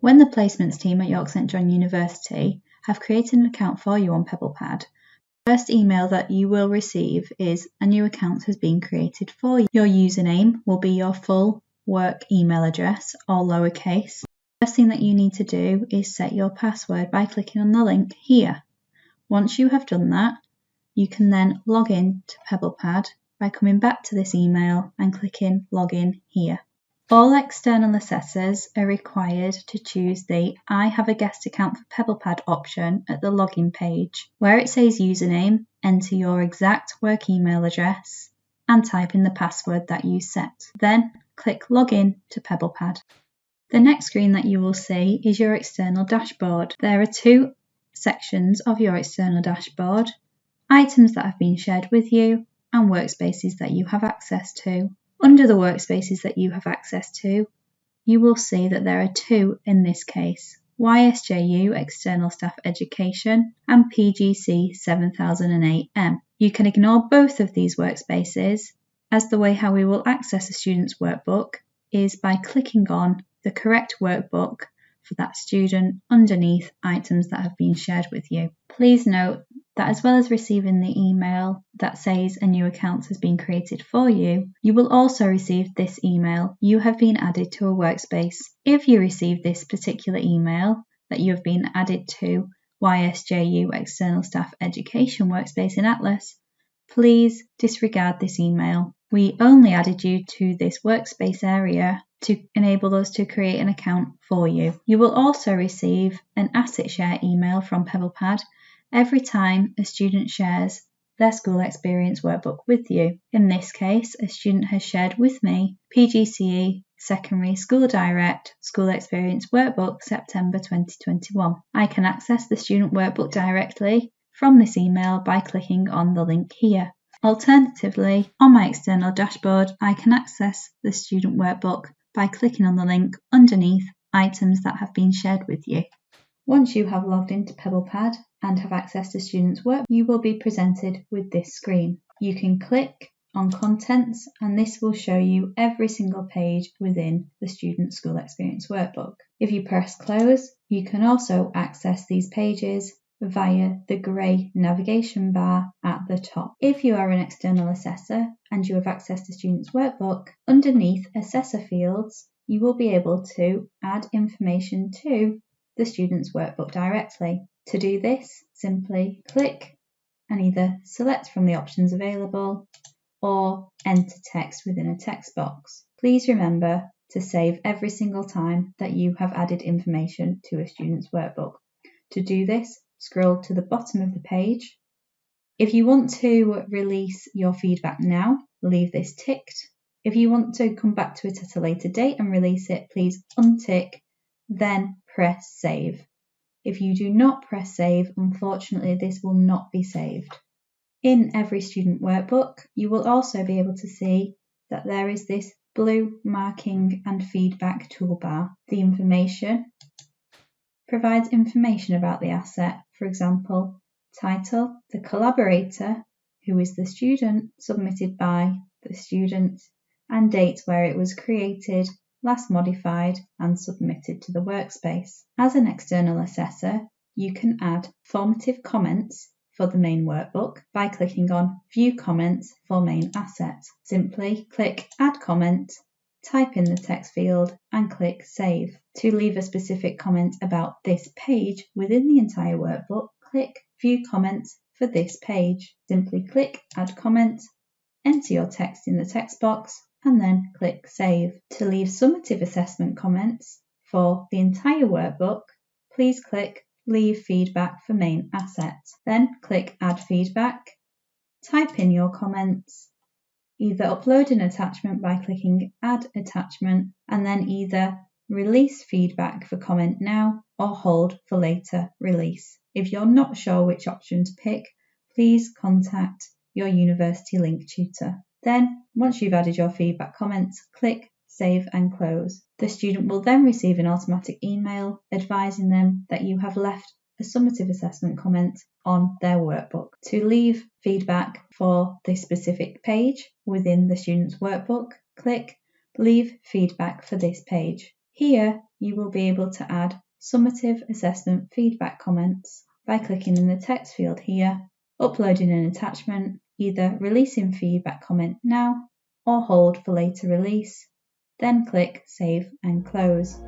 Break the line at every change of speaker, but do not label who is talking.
When the placements team at York St John University have created an account for you on PebblePad, the first email that you will receive is a new account has been created for you. Your username will be your full work email address, all lowercase. The first thing that you need to do is set your password by clicking on the link here. Once you have done that, you can then log in to PebblePad by coming back to this email and clicking Login here. All external assessors are required to choose the I have a guest account for PebblePad option at the login page. Where it says username, enter your exact work email address and type in the password that you set. Then click Login to PebblePad. The next screen that you will see is your external dashboard. There are two sections of your external dashboard: items that have been shared with you and workspaces that you have access to. Under the workspaces that you have access to, you will see that there are two in this case: YSJU External Staff Education and PGC 7008M. You can ignore both of these workspaces, as the way how we will access a student's workbook is by clicking on the correct workbook for that student underneath items that have been shared with you. Please note that as well as receiving the email that says a new account has been created for you, you will also receive this email: you have been added to a workspace. If you receive this particular email that you have been added to YSJU External Staff Education workspace in Atlas, please disregard this email. We only added you to this workspace area to enable us to create an account for you. You will also receive an asset share email from PebblePad every time a student shares their school experience workbook with you. In this case, a student has shared with me PGCE Secondary School Direct School Experience Workbook September 2021. I can access the student workbook directly from this email by clicking on the link here. Alternatively, on my external dashboard, I can access the student workbook by clicking on the link underneath items that have been shared with you. Once you have logged into PebblePad and have accessed the student's work, you will be presented with this screen. You can click on Contents and this will show you every single page within the student school experience workbook. If you press close, you can also access these pages via the grey navigation bar at the top. If you are an external assessor and you have accessed the student's workbook, underneath assessor fields, you will be able to add information to the student's workbook directly. To do this, simply click and either select from the options available or enter text within a text box. Please remember to save every single time that you have added information to a student's workbook. To do this, scroll to the bottom of the page. If you want to release your feedback now, leave this ticked. If you want to come back to it at a later date and release it, please untick, then press save. If you do not press save, unfortunately this will not be saved. In every student workbook, you will also be able to see that there is this blue marking and feedback toolbar. The information provides information about the asset, for example, title, the collaborator, who is the student, submitted by the student, and date where it was created, last modified and submitted to the workspace. As an external assessor, you can add formative comments for the main workbook by clicking on View Comments for Main Asset. Simply click Add Comment, type in the text field and click Save. To leave a specific comment about this page within the entire workbook, click View Comments for this page. Simply click Add Comment, enter your text in the text box and then click Save. To leave summative assessment comments for the entire workbook, please click Leave Feedback for Main Asset. Then click Add Feedback, type in your comments, either upload an attachment by clicking Add Attachment and then either release feedback for comment now or hold for later release. If you're not sure which option to pick, please contact your university link tutor. Then, once you've added your feedback comments, click Save and Close. The student will then receive an automatic email advising them that you have left a summative assessment comment on their workbook. To leave feedback for this specific page within the student's workbook, click Leave Feedback for this page. Here, you will be able to add summative assessment feedback comments by clicking in the text field here, uploading an attachment, either releasing feedback comment now or hold for later release, then click Save and Close.